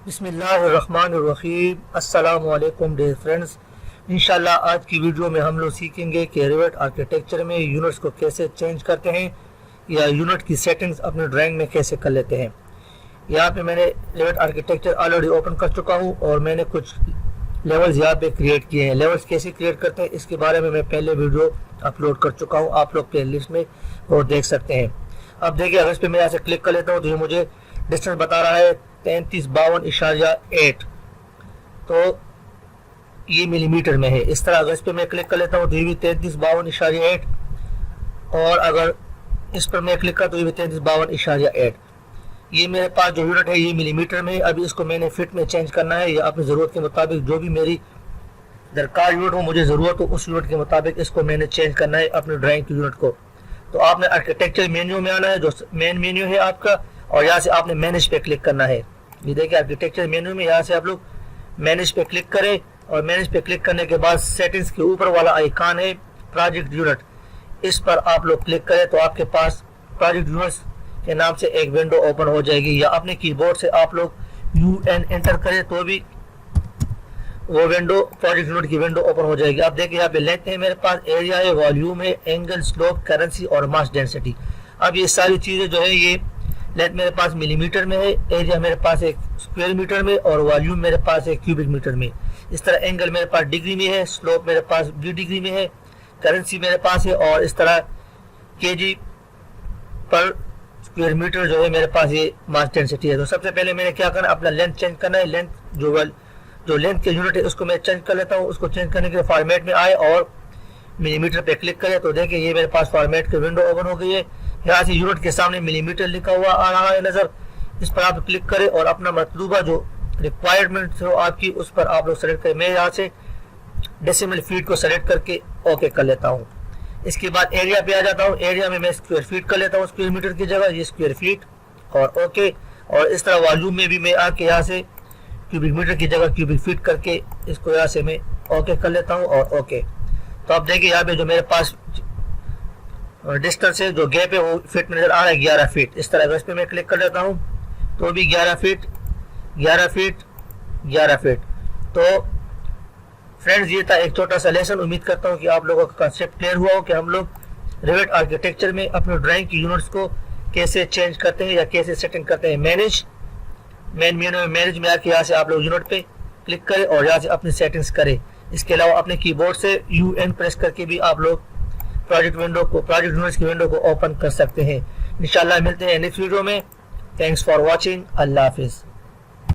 बिस्मिल्लाहिर्रहमानिर्रहीम। अस्सलाम वालेकुम डियर फ्रेंड्स। इंशाल्लाह आज की वीडियो में हम लोग सीखेंगे कि रिवेट आर्किटेक्चर में यूनिट्स को कैसे चेंज करते हैं या यूनिट की सेटिंग्स अपने ड्राइंग में कैसे कर लेते हैं। यहाँ पे मैंने रिवेट आर्किटेक्चर ऑलरेडी ओपन कर चुका हूँ और मैंने कुछ लेवल्स यहाँ पे क्रिएट किए हैं। लेवल्स कैसे क्रिएट करते हैं इसके बारे में मैं पहले वीडियो अपलोड कर चुका हूँ, आप लोग प्ले लिस्ट में वो देख सकते हैं। अब देखिए, अगर इस पर मैं यहाँ से क्लिक कर लेता हूँ तो ये मुझे डिस्टेंस बता रहा है 3352.8, तो ये मिलीमीटर में है। इस तरह अगर इस पर मैं क्लिक कर लेता हूँ तो ये भी 3352.8, और अगर इस पर मैं क्लिक कर तो ये भी 3352.8। ये मेरे पास जो यूनिट है ये मिलीमीटर में है। अभी इसको मैंने फिट में चेंज करना है या अपनी ज़रूरत के मुताबिक जो भी मेरी दरकार यूनिट हो, मुझे ज़रूरत हो उस यूनिट के मुताबिक इसको मैंने चेंज करना है अपने ड्राइंग की यूनिट को। तो आपने आर्किटेक्चर मेन्यू में आना है, जो मेन मेन्यू है आपका, और यहाँ से आपने मैनेज पे क्लिक करना है। ये देखिए आर्किटेक्चर मेन्यू में यहाँ से आप लोग मैनेज पे क्लिक करें, और मैनेज पे क्लिक करने के बाद सेटिंग्स के ऊपर वाला आइकॉन है प्रोजेक्ट यूनिट, इस पर आप लोग क्लिक करें तो आपके पास प्रोजेक्ट यूनिट्स के नाम से एक विंडो ओपन हो जाएगी। या अपने कीबोर्ड से आप लोग UN एंटर करें तो भी वो विंडो प्रोजेक्ट यूनिट की विंडो ओपन हो जाएगी। आप देखिए यहाँ पे लेंथ है मेरे पास, एरिया है, वॉल्यूम है, एंगल, स्लोप, करेंसी और मास डेंसिटी। अब ये सारी चीज़ें जो है, ये लेंथ मेरे पास मिलीमीटर में है, एरिया मेरे पास एक स्क्वायर मीटर में, और वॉल्यूम मेरे पास एक क्यूबिक मीटर में। इस तरह एंगल मेरे पास डिग्री में है, स्लोप मेरे पास 20 डिग्री में है, करेंसी मेरे पास है, और इस तरह केजी पर स्क्वायर मीटर जो है मेरे पास ये मास डेंसिटी है। तो सबसे पहले मैंने क्या करना है, अपना लेंथ चेंज करना है। लेंथ जो लेंथ के यूनिट है उसको मैं चेंज कर लेता हूँ। उसको चेंज करने के लिए फॉर्मेट में आए और मिलीमीटर पे क्लिक करें तो देखिए ये मेरे पास फॉर्मेट की विंडो ओपन हो गई है। यहाँ से यूनिट के सामने मिलीमीटर लिखा हुआ आ रहा है नजर, इस पर आप क्लिक करें और अपना मतलूबा जो रिक्वायरमेंट हो आपकी उस पर आप लोग सेलेक्ट करें। मैं यहाँ से डेसिमल फीट को सेलेक्ट करके ओके कर लेता हूँ। इसके बाद एरिया पे आ जाता हूँ। एरिया में मैं स्क्वायर फीट कर लेता हूँ, स्क्वायर मीटर की जगह ये स्क्वायर फीट, और ओके। और इस तरह वॉल्यूम में भी मैं आके यहाँ से क्यूबिक मीटर की जगह क्यूबिक फीट करके इसको यहाँ से मैं ओके कर लेता हूँ और ओके। तो आप देखिए यहाँ पे जो मेरे पास डिस्टेंस है, जो गैप है, वो फीट में नजर आ रहा है 11 फीट। इस तरह इस पे मैं क्लिक कर लेता हूँ तो भी 11 फीट 11 फीट 11 फीट। तो फ्रेंड्स, ये था एक छोटा सा लेसन। उम्मीद करता हूँ कि आप लोगों का कंसेप्ट क्लियर हुआ हो कि हम लोग रिवेट आर्किटेक्चर में अपने ड्राइंग की यूनिट्स को कैसे चेंज करते हैं या कैसे सेटिंग करते हैं। मेन मेन्यू में मैनेज में आके यहाँ से आप लोग यूनिट पे क्लिक करें और यहाँ से अपनी सेटिंग्स करें। इसके अलावा अपने कीबोर्ड से UN प्रेस करके भी आप लोग प्रोजेक्ट यूनिट्स की विंडो को ओपन कर सकते हैं। इंशाल्लाह मिलते हैं नेक्स्ट वीडियो में। Thanks for watching. अल्लाह हाफिज़।